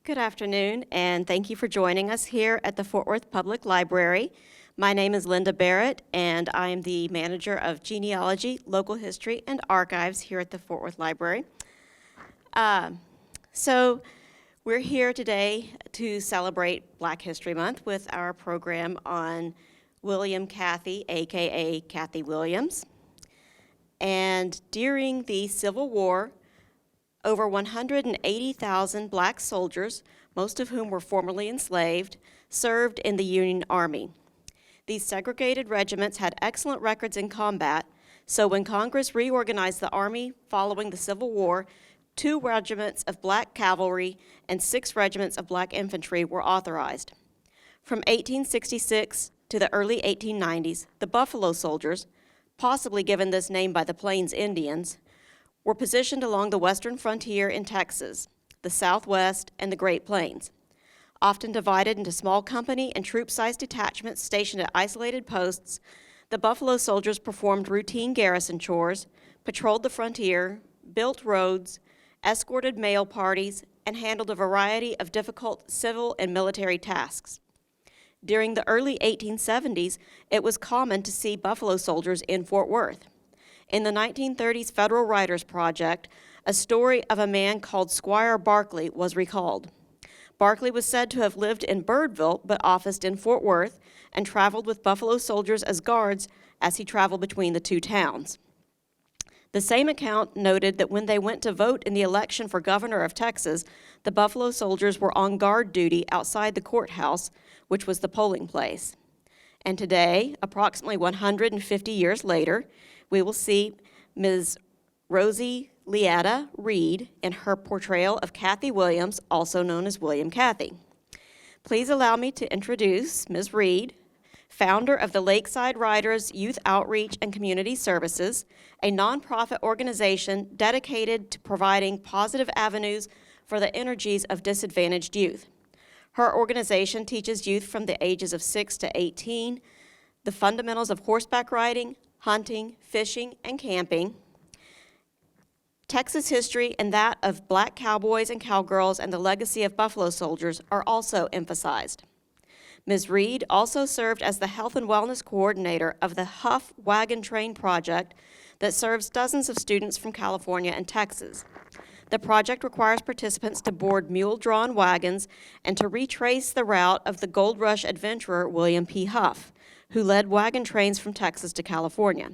Good afternoon, and thank you for joining us here at the Fort Worth Public Library. My name is Linda Barrett, and I am the manager of genealogy, local history, and archives here at the Fort Worth Library. So we're here today to celebrate Black History Month with our program on William Cathay, aka Cathay Williams. And during the Civil War, over 180,000 black soldiers, most of whom were formerly enslaved, served in the Union Army. These segregated regiments had excellent records in combat, so when Congress reorganized the Army following the Civil War, 2 regiments of black cavalry and 6 regiments of black infantry were authorized. From 1866 to the early 1890s, the Buffalo Soldiers, possibly given this name by the Plains Indians, were positioned along the western frontier in Texas, the Southwest, and the Great Plains. Often divided into small company and troop-sized detachments stationed at isolated posts, the Buffalo Soldiers performed routine garrison chores, patrolled the frontier, built roads, escorted mail parties, and handled a variety of difficult civil and military tasks. During the early 1870s, it was common to see Buffalo Soldiers in Fort Worth. In the 1930s Federal Writers Project, a story of a man called Squire Barkley was recalled. Barkley was said to have lived in Birdville but officed in Fort Worth and traveled with Buffalo Soldiers as guards as he traveled between the 2 towns. The same account noted that when they went to vote in the election for governor of Texas, the Buffalo Soldiers were on guard duty outside the courthouse, which was the polling place. And today, approximately 150 years later, we will see Ms. RosieLeetta Reed in her portrayal of Cathay Williams, also known as William Cathay. Please allow me to introduce Ms. Reed, founder of the Lakeside Riders Youth Outreach and Community Services, a nonprofit organization dedicated to providing positive avenues for the energies of disadvantaged youth. Her organization teaches youth from the ages of 6 to 18 the fundamentals of horseback riding, hunting, fishing, and camping, Texas history and that of black cowboys and cowgirls and the legacy of Buffalo Soldiers are also emphasized. Ms. Reed also served as the Health and Wellness Coordinator of the Huff Wagon Train Project that serves dozens of students from California and Texas. The project requires participants to board mule-drawn wagons and to retrace the route of the Gold Rush adventurer William P. Huff, who led wagon trains from Texas to California.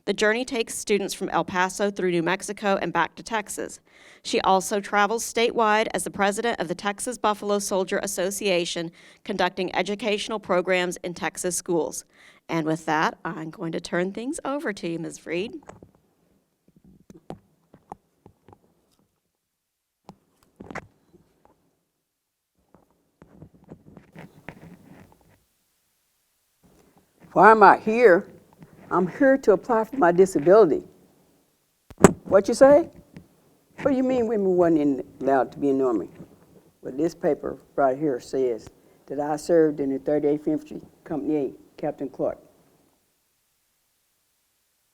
The journey takes students from El Paso through New Mexico and back to Texas. She also travels statewide as the president of the Texas Buffalo Soldier Association, conducting educational programs in Texas schools. And with that, I'm going to turn things over to you, Ms. Reed. Why am I here? I'm here to apply for my disability. What you say? What do you mean women wasn't allowed to be in the Army? Well, this paper right here says that I served in the 38th Infantry, Company 8, Captain Clark.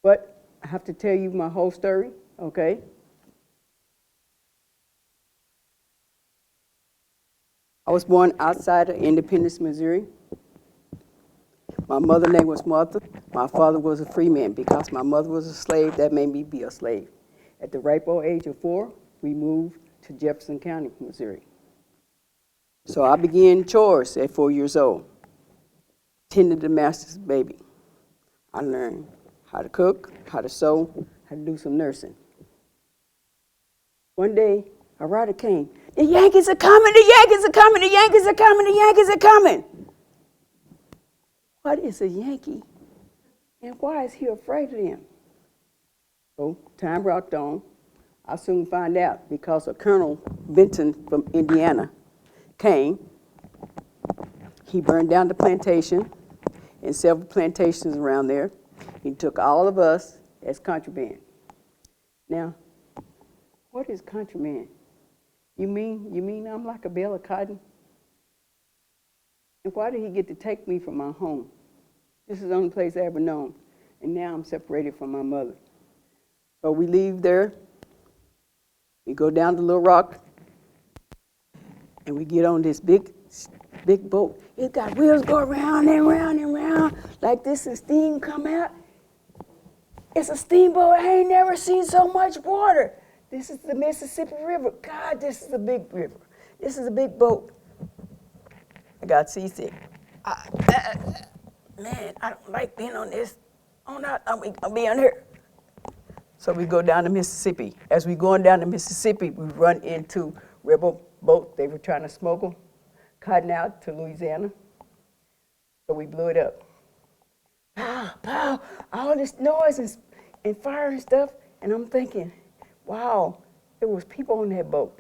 But I have to tell you my whole story, okay? I was born outside of Independence, Missouri. My mother's name was Martha. My father was a free man. Because my mother was a slave, that made me be a slave. At the ripe old age of 4, we moved to Jefferson County, Missouri. So I began chores at 4 years old, tended the master's baby. I learned how to cook, how to sew, how to do some nursing. One day, a rider came. The Yankees are coming, the Yankees are coming, the Yankees are coming, the Yankees are coming. What is a Yankee, and why is he afraid of them? So time rocked on. I soon find out because a Colonel Benton from Indiana came. He burned down the plantation and several plantations around there. He took all of us as contraband. Now, what is contraband? You mean I'm like a bale of cotton? And why did he get to take me from my home? This is the only place I ever known. And now I'm separated from my mother. So we leave there. We go down to Little Rock. And we get on this big boat. It got wheels go round and round and round like this, and steam come out. It's a steamboat. I ain't never seen so much water. This is the Mississippi River. God, this is a big river. This is a big boat. I got seasick. Man, I don't like being on this. I'll be on here. So we go down the Mississippi. As we going down the Mississippi, we run into rebel boat. They were trying to smuggle cotton out to Louisiana. So we blew it up. Pow, pow, all this noise and fire and stuff. And I'm thinking, wow, there was people on that boat.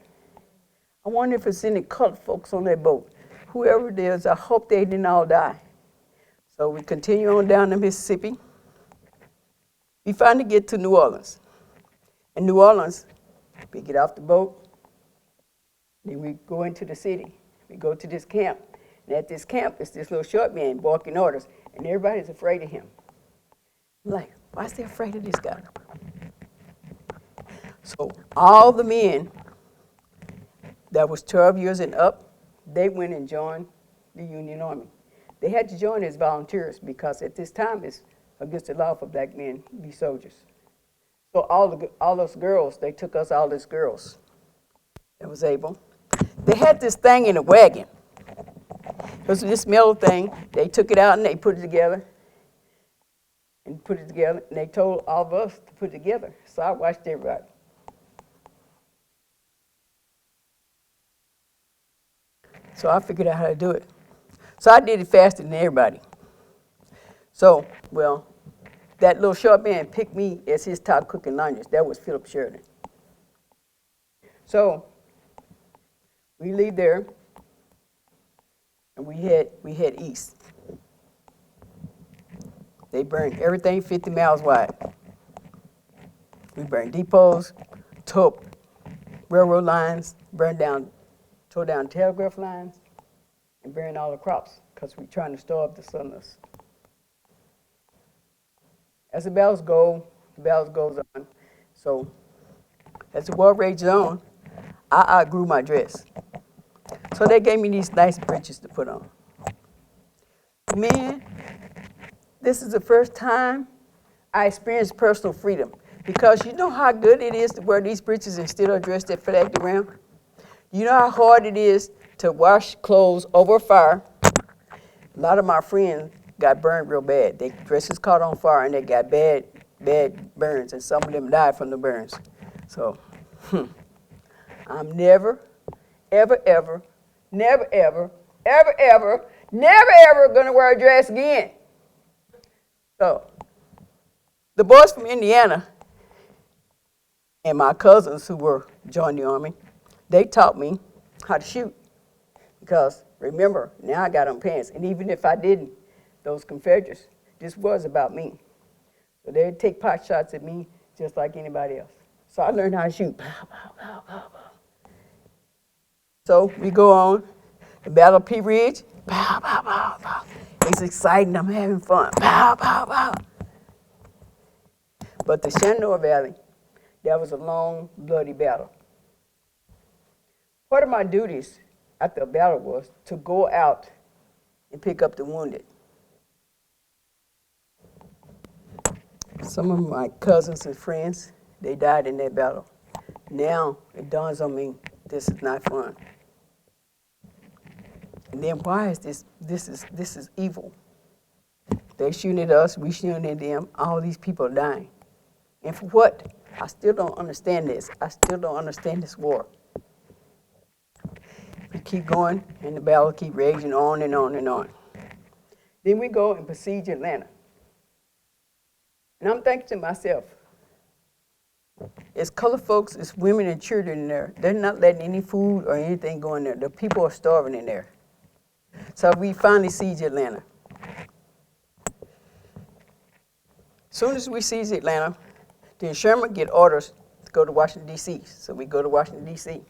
I wonder if it's any colored folks on that boat. Whoever it is, I hope they didn't all die. So we continue on down the Mississippi. We finally get to New Orleans. In New Orleans, we get off the boat, then we go into the city. We go to this camp. And at this camp, it's this little short man barking orders, and everybody's afraid of him. I'm like, why is they afraid of this guy? So all the men that was 12 years and up, they went and joined the Union Army. They had to join as volunteers because at this time it's against the law for black men to be soldiers. So all those girls, they took us all as girls that was able. They had this thing in a wagon. It was this metal thing. They took it out and they put it together. And they told all of us to put it together. So I watched everybody. So I figured out how to do it. So I did it faster than everybody. So, well, that little short man picked me as his top cook in Lanyards. That was Philip Sheridan. So we leave there, and we head east. They burned everything 50 miles wide. We burned depots, tore up railroad lines, tore down telegraph lines, and burned all the crops because we're trying to starve the Southerners. As the battles goes on. So as the war rages on, I outgrew my dress. So they gave me these nice breeches to put on. Man, this is the first time I experienced personal freedom, because you know how good it is to wear these breeches and still dress that flag around? You know how hard it is to wash clothes over a fire? A lot of my friends got burned real bad. Their dresses caught on fire and they got bad burns, and some of them died from the burns. So I'm never, ever, ever, never, ever, ever, ever, never, ever gonna wear a dress again. So the boys from Indiana and my cousins who were joined the Army, they taught me how to shoot. Because remember, now I got on pants, and even if I didn't, those Confederates, this was about me. So they'd take pot shots at me just like anybody else. So I learned how to shoot. Pow, pow, pow, pow, pow. So we go on, the Battle of Pea Ridge, pow, pow, pow, pow. It's exciting, I'm having fun, pow, pow, pow. But the Shenandoah Valley, that was a long, bloody battle. Part of my duties after a battle was to go out and pick up the wounded. Some of my cousins and friends, they died in that battle. Now it dawns on me, this is not fun. And then why is this is evil? They're shooting at us, we shooting at them, all these people are dying. And for what? I still don't understand this. I still don't understand this war. We keep going, and the battle keep raging on and on and on. Then we go and besiege Atlanta. And I'm thinking to myself, it's colored folks, it's women and children in there. They're not letting any food or anything go in there. The people are starving in there. So we finally siege Atlanta. As soon as we siege Atlanta, then Sherman get orders to go to Washington, D.C. So we go to Washington, D.C.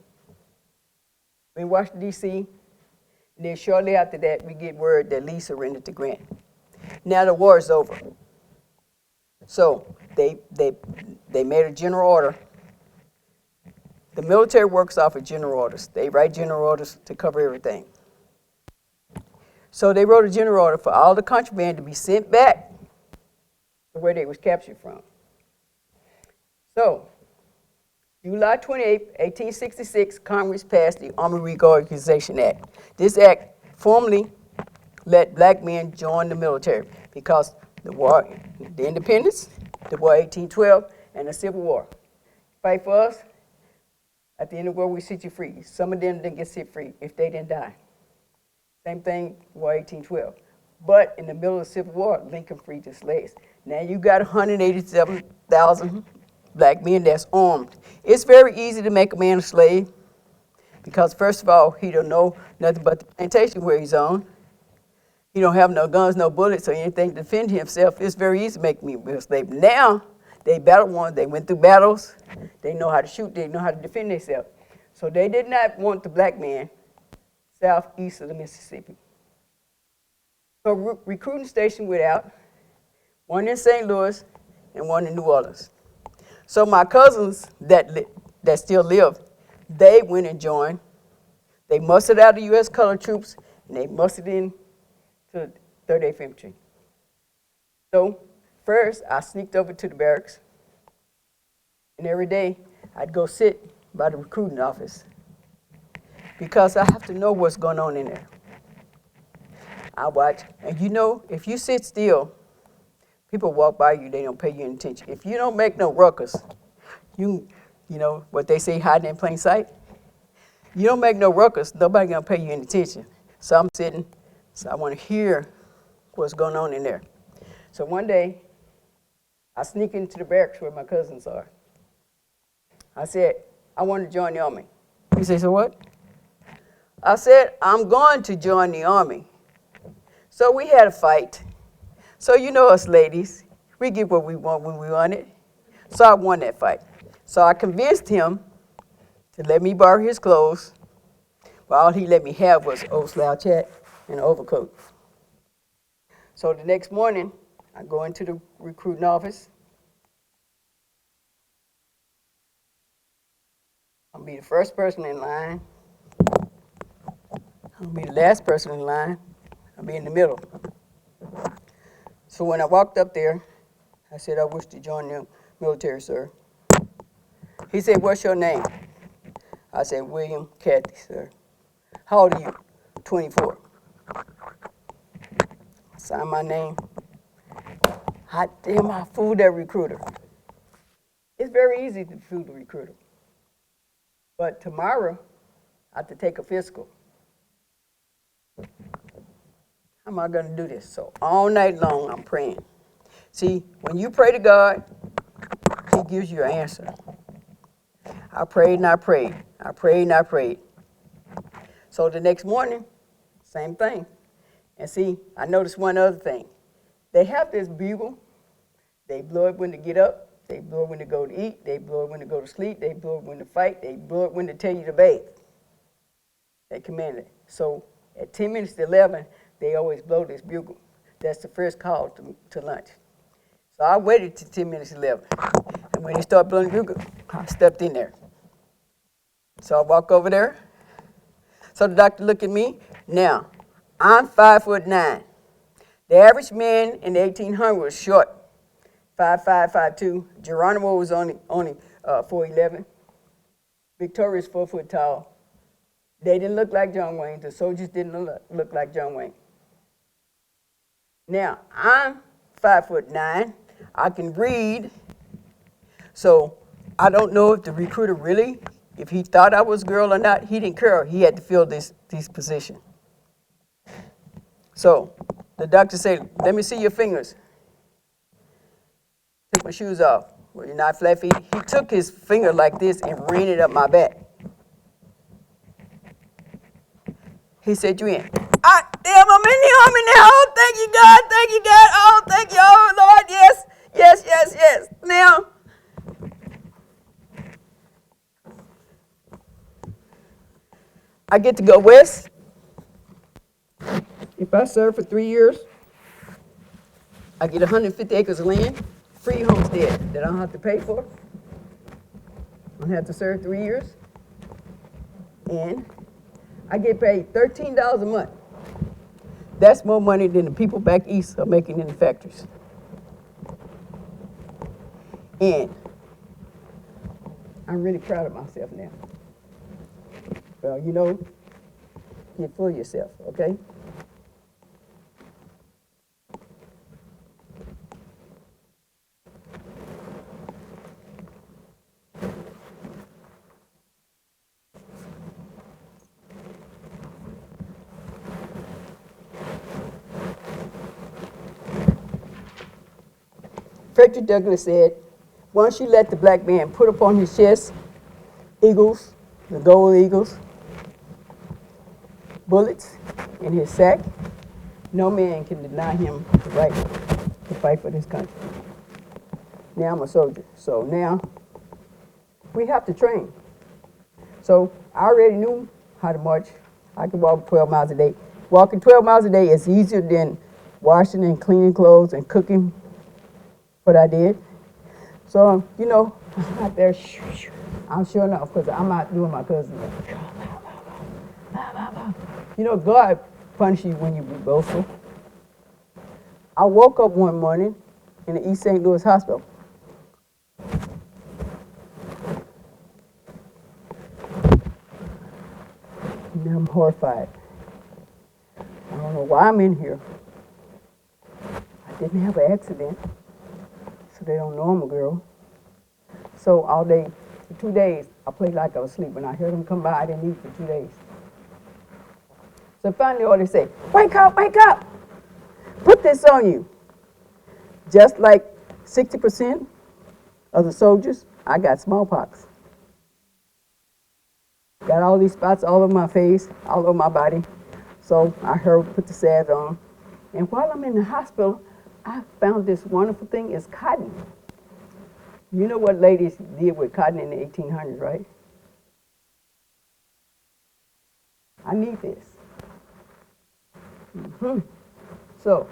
We in Washington, D.C., and then shortly after that, we get word that Lee surrendered to Grant. Now the war is over. So they made a general order The military works off of general orders. They write general orders to cover everything. So they wrote a general order for all the contraband to be sent back to where they was captured from. So, July 28, 1866, Congress passed the Army Reorganization Act. This act formally let black men join the military because the war, the independence, the War 1812, and the Civil War. Fight for us. At the end of the war, we set you free. Some of them didn't get set free if they didn't die. Same thing, War 1812. But in the middle of the Civil War, Lincoln freed the slaves. Now you got 187,000 black men that's armed. It's very easy to make a man a slave because, first of all, he don't know nothing but the plantation where he's on. He don't have no guns, no bullets, or anything to defend himself. It's very easy to make me a slave. Now, they battle won. They went through battles. They know how to shoot. They know how to defend themselves. So they did not want the black man southeast of the Mississippi. So recruiting station went out, one in St. Louis and one in New Orleans. So my cousins that still live, they went and joined. They mustered out the U.S. colored troops, and they mustered in to 38th Infantry. So first, I sneaked over to the barracks, and every day I'd go sit by the recruiting office because I have to know what's going on in there. I watch, and you know, if you sit still, people walk by you, they don't pay you any attention. If you don't make no ruckus, you know what they say, hiding in plain sight? You don't make no ruckus, nobody gonna pay you any attention. So I'm sitting, so I wanna hear what's going on in there. So one day, I sneak into the barracks where my cousins are. I said, I want to join the Army. He said, so what? I said, I'm going to join the Army. So we had a fight. So you know us ladies, we get what we want when we want it. So I won that fight. So I convinced him to let me borrow his clothes, but all he let me have was an old slouch hat and an overcoat. So the next morning, I go into the recruiting office. I'll be the first person in line. I'll be the last person in line. I'll be in the middle. So when I walked up there, I said, I wish to join the military, sir. He said, what's your name? I said, William Cathay, sir. How old are you? 24. I signed my name. Hot damn, I fooled that recruiter. It's very easy to fool the recruiter. But tomorrow, I have to take a physical. How am I going to do this? So all night long, I'm praying. See, when you pray to God, He gives you an answer. I prayed and I prayed. I prayed and I prayed. So the next morning, same thing. And see, I noticed one other thing. They have this bugle. They blow it when they get up. They blow it when they go to eat. They blow it when they go to sleep. They blow it when they fight. They blow it when they tell you to bathe. They command it. So at 10 minutes to 11, they always blow this bugle. That's the first call to lunch. So I waited till 10 minutes to 11. And when they started blowing the bugle, I stepped in there. So I walk over there. So the doctor looked at me. Now, I'm 5'9". The average man in the 1800s was short, 5'5", 5'2". Geronimo was only 4'11". Victoria's 4 foot tall. They didn't look like John Wayne. The soldiers didn't look like John Wayne. Now, I'm 5'9". I can read. So I don't know if the recruiter really, if he thought I was a girl or not. He didn't care. He had to fill this position. So the doctor said, let me see your fingers. Took my shoes off. Well, you're not flat feet. He took his finger like this and ran it up my back. He said, you in. Damn, I'm in the Army now. Oh, thank you, God. Thank you, God. Oh, thank you. Oh, Lord. Yes, yes, yes, yes. Now, I get to go west. If I serve for 3 years, I get 150 acres of land, free homestead that I don't have to pay for. I don't have to serve 3 years. And I get paid $13 a month. That's more money than the people back east are making in the factories. And I'm really proud of myself now. Well, you know, get full of yourself, okay? Frederick Douglass said, once you let the black man put upon his chest eagles, the gold eagles, bullets in his sack, no man can deny him the right to fight for this country. Now I'm a soldier, so now we have to train. So I already knew how to march. I could walk 12 miles a day. Walking 12 miles a day is easier than washing and cleaning clothes and cooking what I did. So, you know, I'm out there, I'm sure enough, because I'm out doing my cousin. You know, God punishes you when you be boastful. I woke up one morning in the East St. Louis hospital. And I'm horrified. I don't know why I'm in here. I didn't have an accident, so they don't know I'm a girl. So all day, for 2 days, I played like I was asleep. When I heard them come by, I didn't eat for 2 days. So finally, all they say, wake up, put this on you. Just like 60% of the soldiers, I got smallpox. Got all these spots all over my face, all over my body. So I heard, put the salve on. And while I'm in the hospital, I found this wonderful thing, it's cotton. You know what ladies did with cotton in the 1800s, right? I need this. So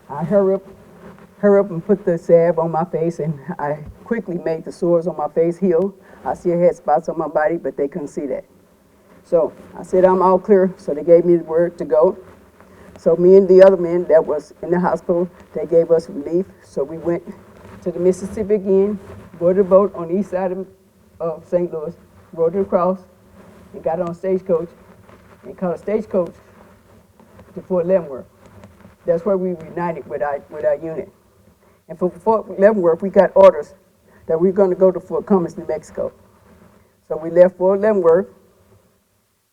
I hurry up and put the salve on my face, and I quickly made the sores on my face heal. I still had spots on my body, but they couldn't see that. So I said, I'm all clear, so they gave me the word to go. So me and the other men that was in the hospital, they gave us relief. So we went to the Mississippi again, boarded a boat on the east side of St. Louis, rode it across, and got on a stagecoach, and caught a stagecoach to Fort Leavenworth. That's where we reunited with our unit. And for Fort Leavenworth, we got orders that we were going to go to Fort Cummins, New Mexico. So we left Fort Leavenworth.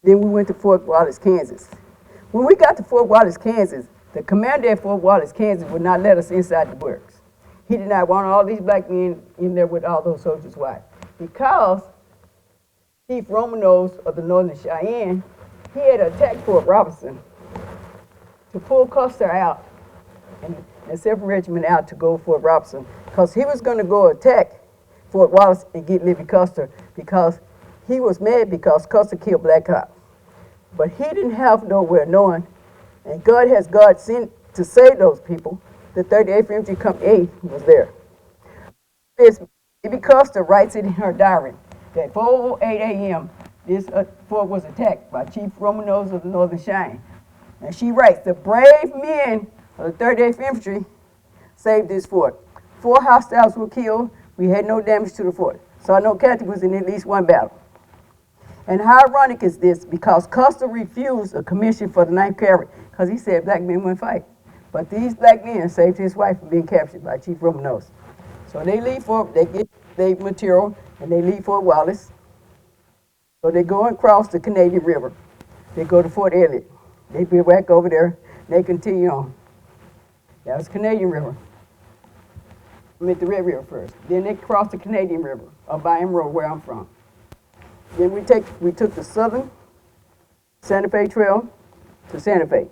Then we went to Fort Wallace, Kansas. When we got to Fort Wallace, Kansas, the commander at Fort Wallace, Kansas would not let us inside the barracks. He did not want all these black men in there with all those soldiers. Why? Because Chief Romanos of the Northern Cheyenne, he had attacked Fort Robinson to pull Custer out and the 7th Regiment out to go Fort Robinson, because he was going to go attack Fort Wallace and get Libby Custer, because he was mad because Custer killed black cops. But he didn't have nowhere knowing, and God sent to save those people. The 38th Infantry Company A was there. Libby Custer writes it in her diary that 4:08 a.m. this fort was attacked by Chief Romanos of the Northern Cheyenne. And she writes, the brave men of the 38th Infantry saved this fort. 4 hostiles were killed. We had no damage to the fort. So I know Cathay was in at least one battle. And how ironic is this? Because Custer refused a commission for the 9th Cavalry because he said black men wouldn't fight. But these black men saved his wife from being captured by Chief Romanos. So they leave Fort, they get their material, and they leave Fort Wallace. So they go and cross the Canadian River. They go to Fort Elliott. They bivouac over there, and they continue on. That was Canadian River. I meant the Red River first. Then they crossed the Canadian River, up by Emerald, where I'm from. Then we took the southern Santa Fe Trail to Santa Fe.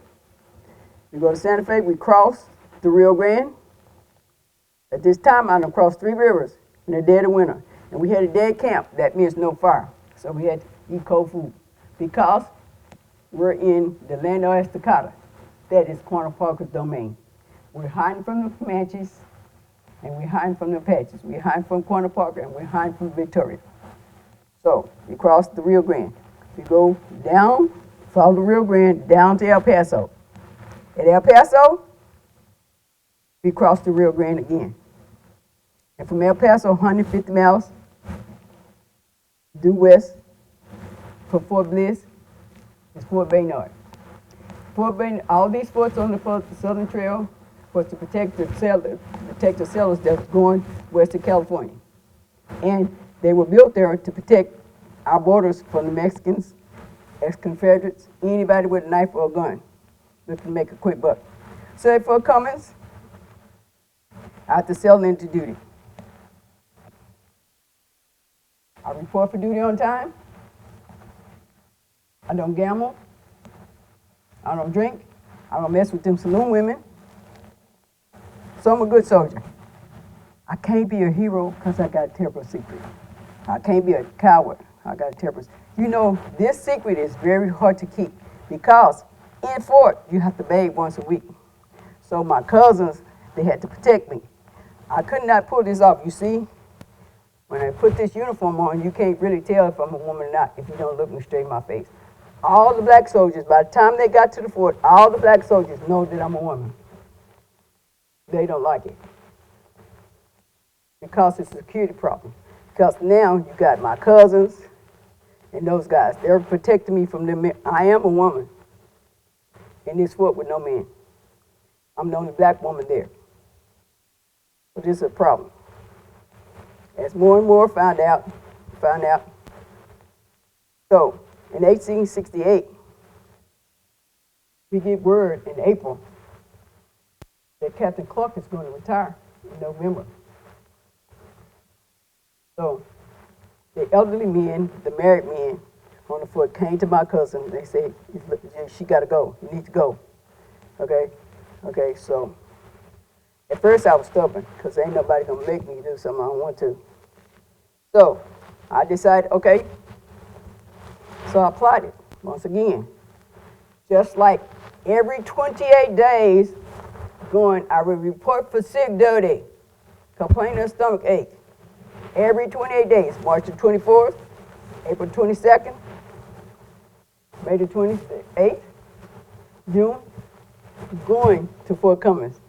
We go to Santa Fe, we cross the Rio Grande. At this time, I done crossed 3 rivers in the dead of winter. And we had a dead camp. That means no fire. So we had to eat cold food because we're in the land of Estacada. That is Quanah domain. We're hiding from the Comanches, and we're hiding from the Apaches. We're hiding from Quanah and we're hiding from Victoria. So we crossed the Rio Grande. We go down, follow the Rio Grande, down to El Paso. At El Paso, we cross the Rio Grande again. And from El Paso, 150 miles due west from Fort Bliss is Fort Baynard. All these forts on the Southern Trail was to protect the settlers that was going west to California. And they were built there to protect our borders from the Mexicans, ex-Confederates, anybody with a knife or a gun looking to make a quick buck. So at Fort Cummins, I have to settle into duty. I report for duty on time. I don't gamble. I don't drink. I don't mess with them saloon women. So I'm a good soldier. I can't be a hero because I got a terrible secret. I can't be a coward. I got a terrible secret. You know, this secret is very hard to keep because in fort, you have to bathe once a week. So my cousins, they had to protect me. I could not pull this off. You see, when I put this uniform on, you can't really tell if I'm a woman or not if you don't look me straight in my face. All the black soldiers, by the time they got to the fort, all the black soldiers know that I'm a woman. They don't like it because it's a security problem. Because now you got my cousins and those guys. They're protecting me from them. I am a woman in this fort with no men. I'm the only black woman there. So this is a problem. As more and more found out. So in 1868, we get word in April that Captain Clark is going to retire in November. So the elderly men, the married men on the fort came to my cousin. They said, she got to go. You need to go. Okay, so at first I was stubborn because ain't nobody going to make me do something I don't want to. So I decided, okay. So I applied it once again. Just like every 28 days going, I would report for sick duty, complaining of stomach ache. Every 28 days, March the 24th, April 22nd, May the 28th, June, going to Fort Cummins.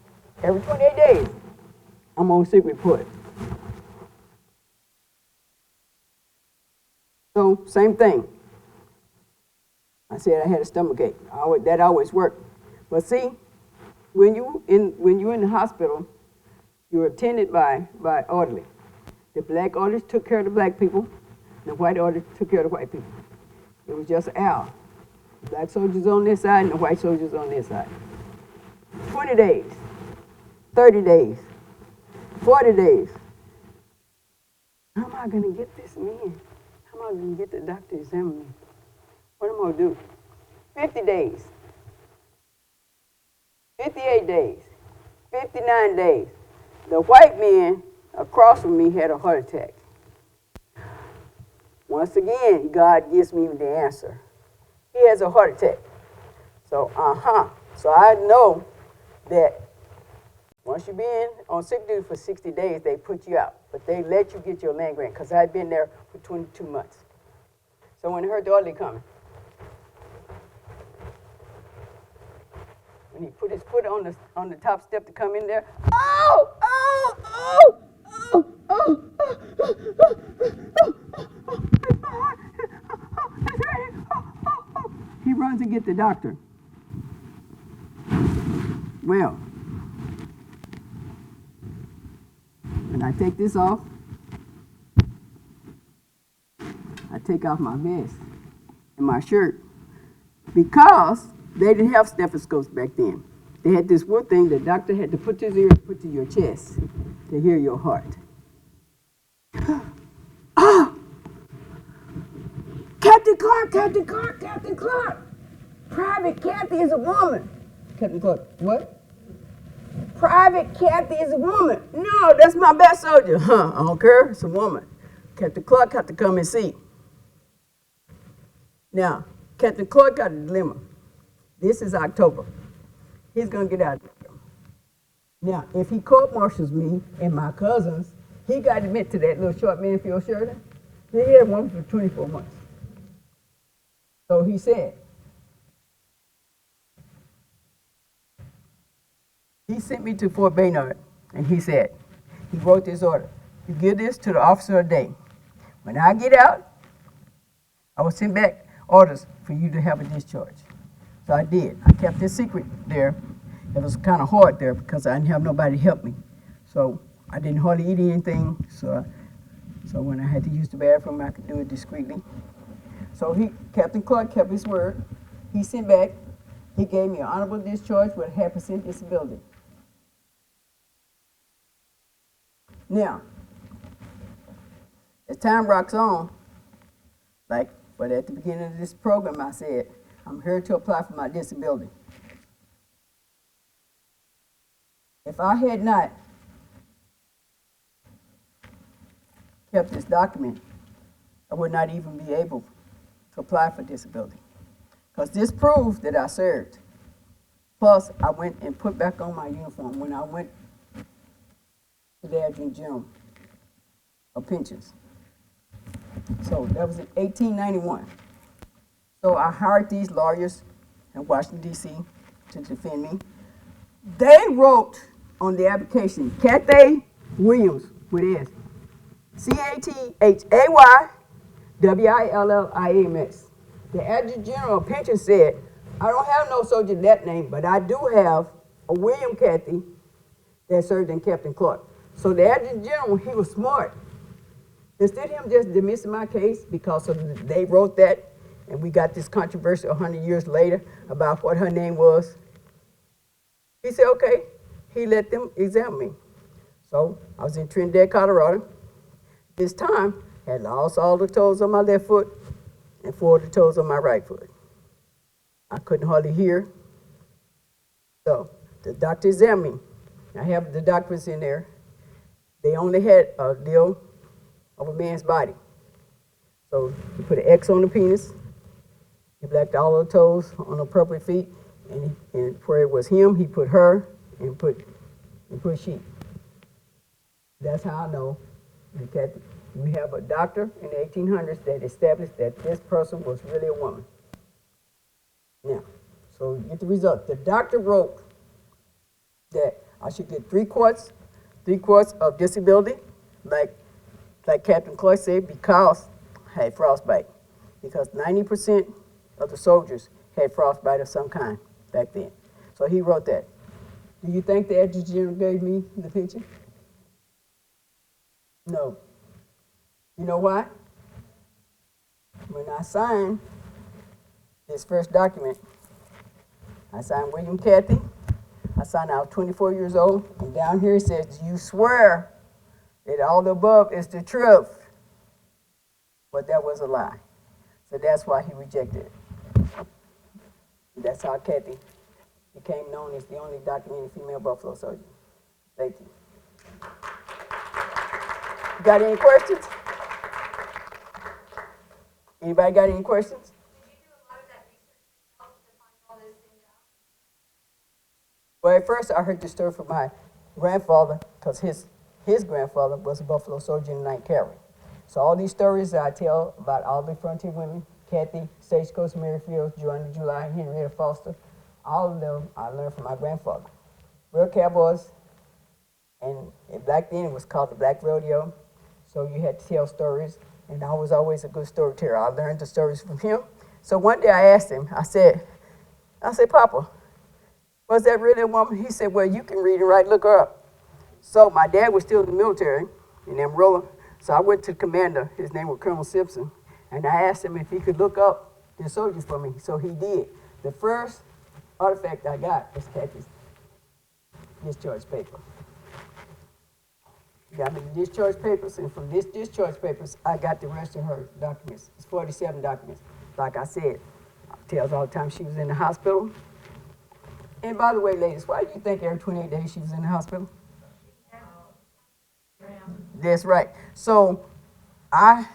Every 28 days, I'm on sick report. So, same thing. I said I had a stomach ache. That always worked. But see, when you're in the hospital, you're attended by orderly. The black orderlies took care of the black people. The white orderlies took care of the white people. It was just Al. The black soldiers on this side and the white soldiers on this side. 20 days, 30 days, 40 days. How am I going to get this man? How am I going to get the doctor to examine me? What am I going to do? 50 days, 58 days, 59 days. The white man across from me had a heart attack. Once again, God gives me the answer. He has a heart attack. So, So I know that once you've been on sick duty for 60 days, they put you out. But they let you get your land grant because I'd been there for 22 months. So when I heard the orderly coming, when he put his foot on the top step to come in there, he runs to get the doctor. Well, when I take this off, I take off my vest and my shirt because they didn't have stethoscopes back then. They had this one thing the doctor had to put to his ear and put to your chest to hear your heart. Captain Clark, Captain Clark, Captain Clark. Private Cathay is a woman. Captain Clark, what? Private Cathay is a woman. No, that's my best soldier. I don't care, it's a woman. Captain Clark got to come and see. Now, Captain Clark got a dilemma. This is October. He's going to get out of there. Now, if he court-martials me and my cousins, he got to admit to that little short man, Phil Sheridan. He had one for 24 months. So he said, he sent me to Fort Baynard, and he said, he wrote this order. You give this to the officer of the day. When I get out, I will send back orders for you to have a discharge. So I did. I kept this secret there. It was kind of hard there because I didn't have nobody to help me. So I didn't hardly eat anything. So when I had to use the bathroom, I could do it discreetly. So Captain Clark kept his word. He sent back. He gave me an honorable discharge with a 0.5% disability. Now, as time rocks on, but at the beginning of this program, I said, I'm here to apply for my disability. If I had not kept this document, I would not even be able to apply for disability. Because this proves that I served. Plus, I went and put back on my uniform when I went to the Adjutant General of Pensions. So that was in 1891. So I hired these lawyers in Washington, D.C. to defend me. They wrote on the application, Cathay Williams with S. Cathaywilliams. The Adjutant General of Pensions said, I don't have no soldier that name, but I do have a William Cathay that served in Captain Clark. So the Adjutant General, he was smart. Instead of him just dismissing my case because they wrote that, and we got this controversy 100 years later about what her name was, he said, okay, he let them examine me. So I was in Trinidad, Colorado. This time, I had lost all the toes on my left foot and 4 of the toes on my right foot. I couldn't hardly hear. So the doctor examined me. I have the documents in there. They only had a deal of a man's body. So he put an X on the penis. He blacked all the toes on the appropriate feet. And where it was him, he put her and put she. That's how I know we have a doctor in the 1800s that established that this person was really a woman. Now, so you get the result. The doctor wrote that I should get 3 quarts of disability, like Captain Clark said, because I had frostbite. Because 90% of the soldiers had frostbite of some kind back then. So he wrote that. Do you think the Adjutant General gave me the pension? No. You know why? When I signed this first document, I signed William Cathay. I signed I was 24 years old, and down here it says, you swear that all the above is the truth. But that was a lie. So that's why he rejected it. That's how Cathay became known as the only documented female Buffalo soldier. Thank you. Got any questions? Anybody got any questions? Did you do a lot of that research yourself to find all those things out? Well, at first I heard the story from my grandfather, because his grandfather was a Buffalo soldier in the 9th Cavalry. So all these stories that I tell about all the frontier women, Cathay, Stagecoach, Merrifield, Joanna July, Henrietta Foster, all of them I learned from my grandfather. Real cowboys, and back then it was called the Black Rodeo, so you had to tell stories, and I was always a good storyteller. I learned the stories from him. So one day I asked him, I said, Papa, was that really a woman? He said, well, you can read and write, look her up. So my dad was still in the military in Amarillo, so I went to the commander, his name was Colonel Simpson, and I asked him if he could look up the soldiers for me, so he did. The first artifact I got was Cathy's discharge paper. Got me the discharge papers, and from this discharge papers, I got the rest of her documents. It's 47 documents. Like I said, tells all the time she was in the hospital. And by the way, ladies, why do you think every 28 days she was in the hospital? That's right. So and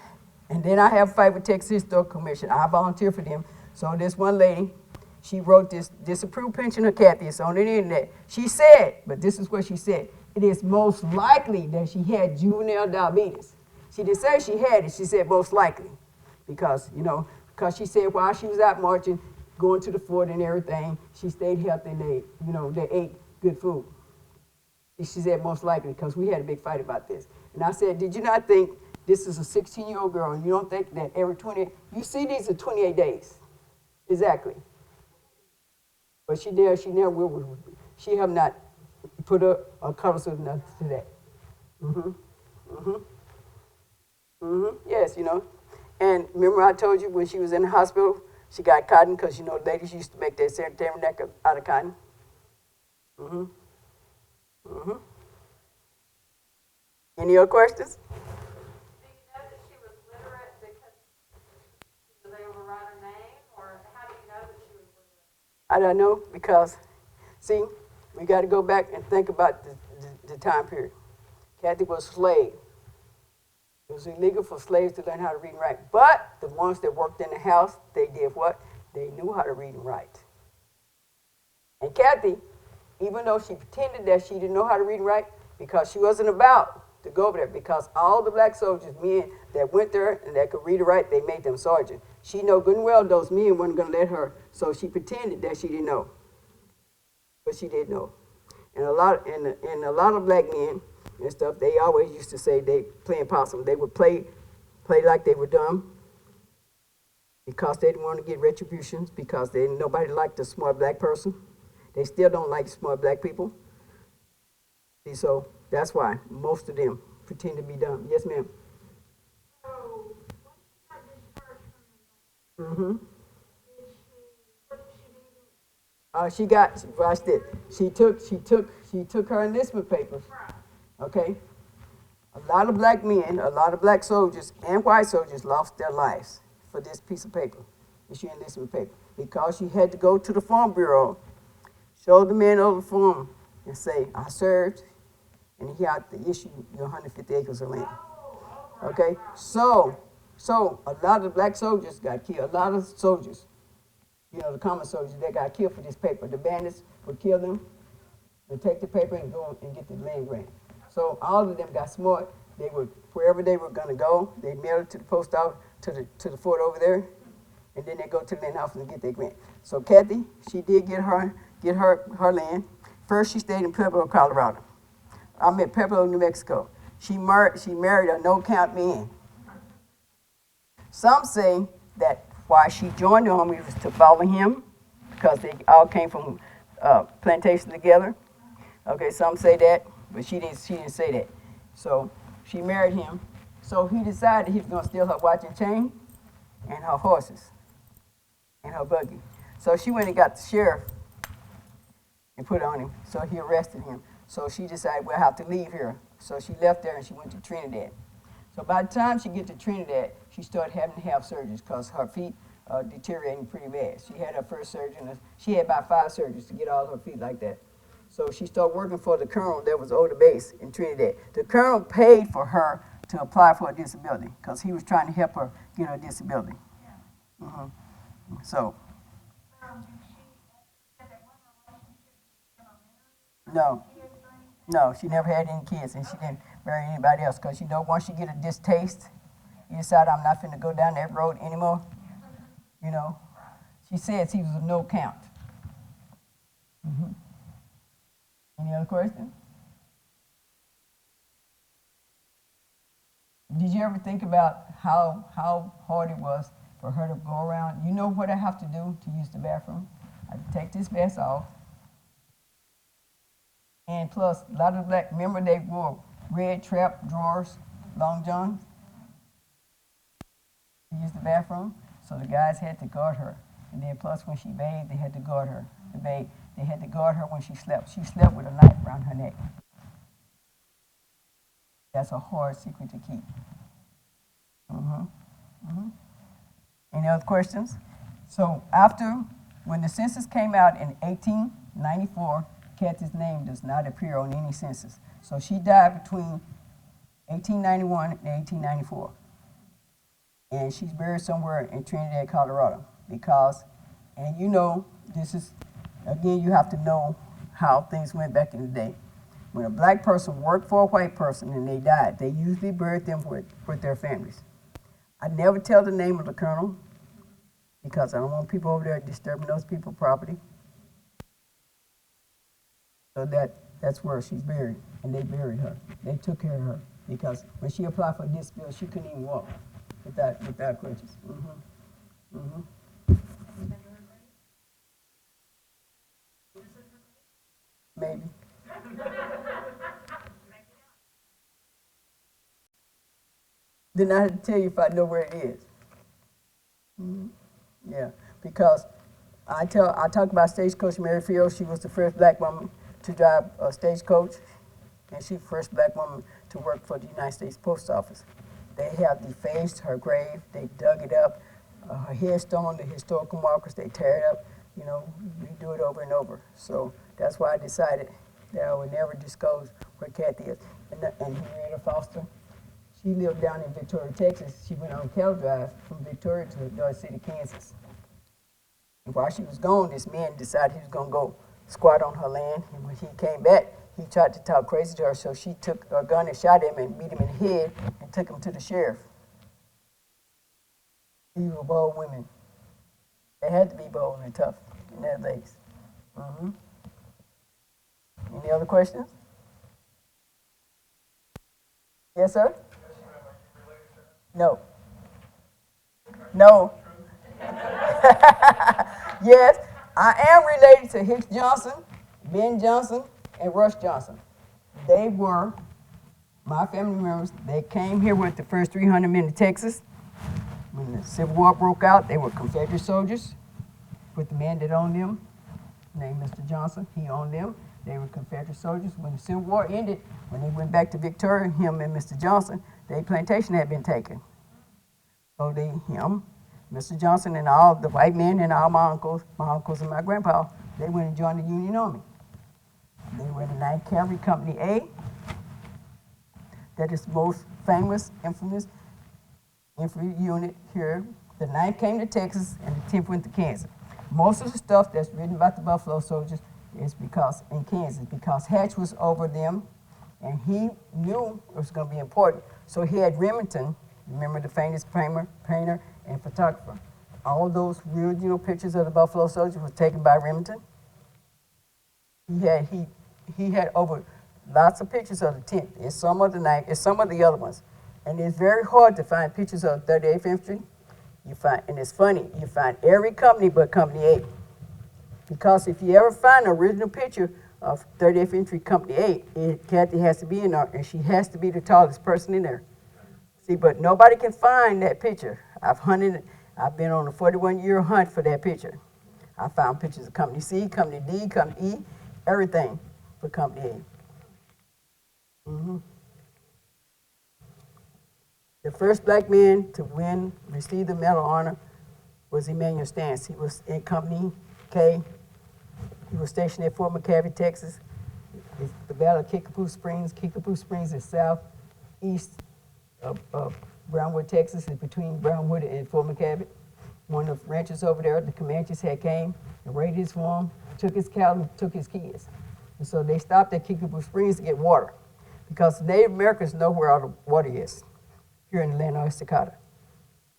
then I have a fight with Texas Historical Commission. I volunteer for them. So this one lady, she wrote this disapproved pension of Cathay. It's on the internet. She said, but this is what she said, it is most likely that she had juvenile diabetes. She didn't say she had it. She said most likely. Because, because she said while she was out marching, going to the fort and everything, she stayed healthy and they ate good food. She said most likely, because we had a big fight about this. And I said, did you not think this is a 16-year-old girl, and you don't think that every 20, you see these are 28 days. Exactly. But she never will. She have not put a color to that. Yes, And remember I told you when she was in the hospital, she got cotton because, ladies used to make their sanitary neck out of cotton. Any other questions? Do you know that she was literate because she was able to write her name, or how do you know that she was literate? I don't know because, see, we got to go back and think about the time period. Cathay was a slave. It was illegal for slaves to learn how to read and write. But the ones that worked in the house, they did what? They knew how to read and write. And Cathay, even though she pretended that she didn't know how to read and write, because she wasn't about to go over there, because all the black soldiers, men that went there and that could read and write, they made them sergeant. She know good and well those men weren't going to let her, so she pretended that she didn't know. But she did know. And a lot of black men and stuff, they always used to say they playing possum. They would play like they were dumb because they didn't want to get retributions, because nobody liked a smart black person. They still don't like smart black people. See, so that's why most of them pretend to be dumb. Yes, ma'am. So, when she got discharged from the what did she do? Watch this. She took her enlistment papers. Okay? A lot of black men, a lot of black soldiers and white soldiers lost their lives for this piece of paper, this enlistment paper, because she had to go to the Farm Bureau, show the men over the farm, and say, I served, and he had to issue you 150 acres of land. Okay? So a lot of black soldiers got killed. A lot of soldiers, the common soldiers, they got killed for this paper. The bandits would kill them and take the paper and go and get the land grant. So all of them got smart. They would, wherever they were going to go, they mailed it to the post office, to the fort over there, and then they go to the land office and get their grant. So Cathay, she did get her land. First, she stayed in Pueblo, Colorado. Pueblo, New Mexico. She married a no-count man. Some say that why she joined the army was to follow him, because they all came from plantation together. Okay, some say that, but she didn't say that. So she married him. So he decided he was going to steal her watch and chain and her horses and her buggy. So she went and got the sheriff and put it on him. So he arrested him. So she decided, we'll have to leave here. So she left there and she went to Trinidad. So by the time she get to Trinidad, she started having to have surgeries because her feet deteriorating pretty bad. She had her first surgery. She had about 5 surgeries to get all her feet like that. So she started working for the colonel that was over the base in Trinidad. The colonel paid for her to apply for a disability because he was trying to help her get her disability. Yeah. So. No, she never had any kids, and she didn't marry anybody else because, once you get a distaste, you decide, I'm not finna go down that road anymore. She says he was a no count. Any other questions? Did you ever think about how hard it was for her to go around? You know what I have to do to use the bathroom? I have to take this vest off. And plus, a lot of black, remember they wore red trap drawers, long johns? To use the bathroom, so the guys had to guard her. And then plus when she bathed, they had to guard her. They had to guard her when she slept. She slept with a knife around her neck. That's a hard secret to keep. Any other questions? So when the census came out in 1894, Cathy's name does not appear on any census. So she died between 1891 and 1894. And she's buried somewhere in Trinidad, Colorado. This is, again, you have to know how things went back in the day. When a black person worked for a white person and they died, they usually buried them with their families. I never tell the name of the colonel because I don't want people over there disturbing those people's property. So that's where she's buried, and they buried her. They took care of her, because when she applied for disability, she couldn't even walk without crutches. Maybe. Then I have to tell you if I know where it is. Yeah, because I talk about Stagecoach Mary Field. She was the first black woman to drive a stagecoach, and she was the first black woman to work for the United States Post Office. They have defaced her grave. They dug it up. Her headstone, the historical markers, they tear it up. You know, redo it over and over. So that's why I decided that I would never disclose where Cathy is. And Henrietta Foster, she lived down in Victoria, Texas. She went on cattle drive from Victoria to Dodge City, Kansas. And while she was gone, this man decided he was going to go squat on her land. And when he came back, he tried to talk crazy to her, so she took a gun and shot him and beat him in the head and took him to the sheriff. These were bold women. They had to be bold and tough in their days. Any other questions? Yes, sir? No. No. Yes, I am related to Hicks Johnson, Ben Johnson, and Rush Johnson. They were my family members. They came here with the first 300 men to Texas. When the Civil War broke out, they were Confederate soldiers with the man that owned them, named Mr. Johnson. He owned them. They were Confederate soldiers. When the Civil War ended, when they went back to Victoria, him and Mr. Johnson, their plantation had been taken. So him, Mr. Johnson, and all the white men and all my uncles and my grandpa, they went and joined the Union Army. They were in the 9th Cavalry Company A. That is the most famous, infamous infantry unit here. The 9th came to Texas, and the 10th went to Kansas. Most of the stuff that's written about the Buffalo Soldiers is because in Kansas, because Hatch was over them, and he knew it was going to be important. So he had Remington, remember the famous painter and photographer. All those original pictures of the Buffalo Soldiers were taken by Remington. He had over lots of pictures of the 10th, and some of the 9th, and some of the other ones. And it's very hard to find pictures of 38th Infantry. And it's funny, you find every company but Company 8. Because if you ever find an original picture of 38th Infantry Company 8, Cathy has to be in there, and she has to be the tallest person in there. See, but nobody can find that picture. I've been on a 41-year hunt for that picture. I found pictures of Company C, Company D, Company E, everything for Company 8. The first black man to receive the Medal of Honor was Emmanuel Stance. He was in Company K. He was stationed at Fort McCavity, Texas. It's the Battle of Kickapoo Springs. Kickapoo Springs is southeast of Brownwood, Texas. It's between Brownwood and Fort McCavity. One of the ranchers over there, the Comanches had came and raided his farm, took his cattle, and took his kids. And so they stopped at Kickapoo Springs to get water, because Native Americans know where all the water is here in the land of Estacada.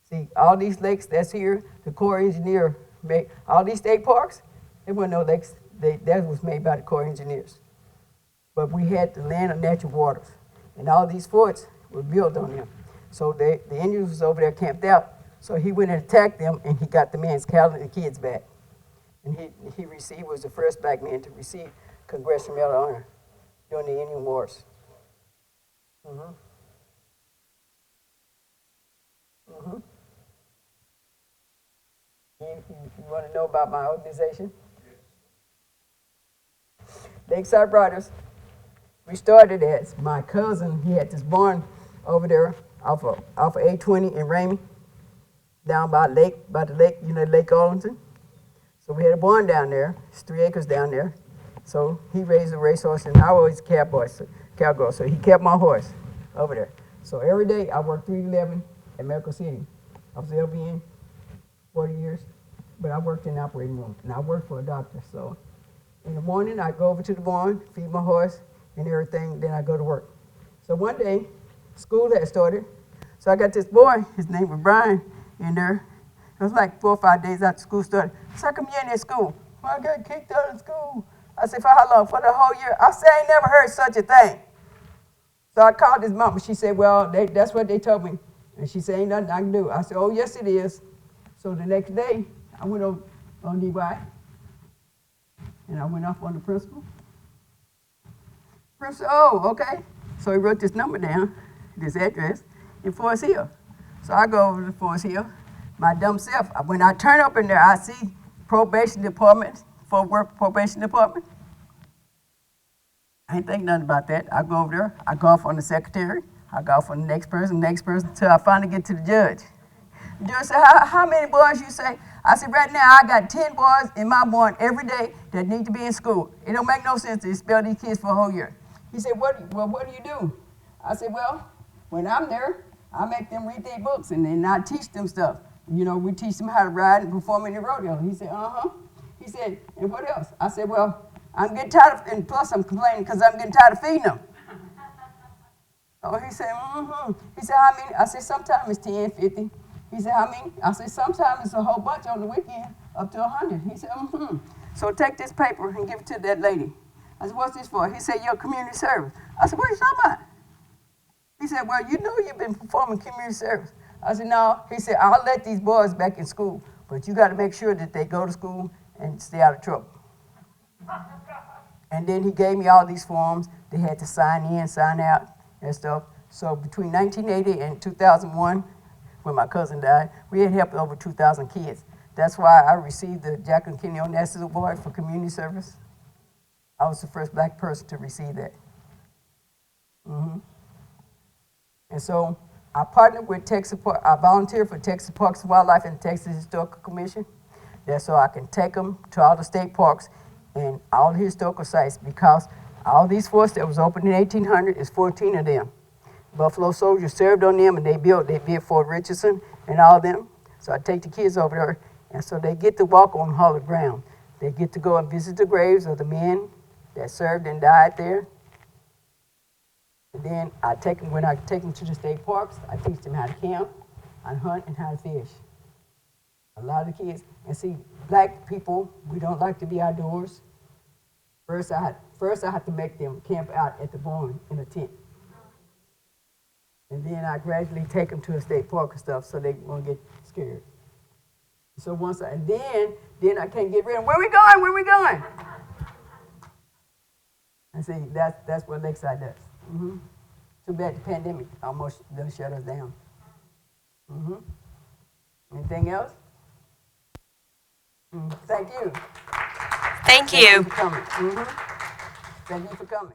See, all these lakes that's here, the Corps engineer made, all these state parks, there were no lakes, that was made by the Corps engineers. But we had the land of natural waters, and all these forts were built on them. So the Indians was over there camped out, so he went and attacked them, and he got the man's cattle and the kids back. And he was the first black man to receive Congressional Medal of Honor during the Indian Wars. You want to know about my organization? Lakeside Brothers. We started as my cousin. He had this barn over there off of 820 in Ramey, down by the lake, you know, Lake Arlington. So we had a barn down there. It's 3 acres down there. So he raised a racehorse, and I was a cowgirl. So he kept my horse over there. So every day I worked 3 to 11 at Medical City. I was LVN 40 years, but I worked in the operating room, and I worked for a doctor. So in the morning, I go over to the barn, feed my horse and everything, then I go to work. So one day, school had started, so I got this boy, his name was Brian, in there, It was like 4 or 5 days after school started. So how come you ain't in school? Well, I got kicked out of school. I said, for how long? For the whole year? I said, I ain't never heard such a thing. So I called his mom. She said, well, that's what they told me. And she said, ain't nothing I can do. I said, oh, yes, it is. So the next day, I went over on DY, and I went off on the principal. Principal, oh, okay. So he wrote this number down, this address, in Forest Hill. So I go over to Forest Hill. My dumb self, when I turn up in there, I see probation department, for work probation department. I ain't think nothing about that. I go over there, I go off on the secretary, I go off on the next person, until I finally get to the judge. The judge said, how many boys you say? I said, right now I got 10 boys in my barn every day that need to be in school. It don't make no sense to expel these kids for a whole year. He said, what do you do? I said, well, when I'm there, I make them read their books and then I teach them stuff. You know, we teach them how to ride and perform in the rodeo. He said, uh-huh. He said, and what else? I said, well, I'm getting tired of, and plus I'm complaining because I'm getting tired of feeding them. Oh, he said, mm-hmm. He said, how many? I said, sometimes it's 10, 50. He said, how many? I said, sometimes it's a whole bunch on the weekend, up to 100. He said, mm-hmm. So take this paper and give it to that lady. I said, what's this for? He said, your community service. I said, what are you talking about? He said, well, you know you've been performing community service. I said, no. He said, I'll let these boys back in school, but you got to make sure that they go to school and stay out of trouble. And then he gave me all these forms. They had to sign in, sign out, and stuff. So between 1980 and 2001, when my cousin died, we had helped over 2,000 kids. That's why I received the Jacqueline Kennedy Onassis Award for community service. I was the first black person to receive that. Mm-hmm. And so I partnered with Texas Park. I volunteered for Texas Parks and Wildlife and Texas Historical Commission. That's so I can take them to all the state parks and all the historical sites, because all these forts that was opened in 1800 is 14 of them. Buffalo soldiers served on them, and they built Fort Richardson and all them. So I take the kids over there, and so they get to walk on hallowed ground. They get to go and visit the graves of the men that served and died there. And then when I take them to the state parks, I teach them how to camp, how to hunt, and how to fish. A lot of the kids, and see, black people, we don't like to be outdoors. First I have to make them camp out at the barn in a tent. And then I gradually take them to a state park and stuff so they won't get scared. So then I can't get rid of them. Where we going? Where we going? And see, that's what Lakeside does. Mm-hmm. Too bad the pandemic almost done shut us down. Mm-hmm. Anything else? Thank you. Thank you. Thank you for coming. Mm-hmm. Thank you for coming.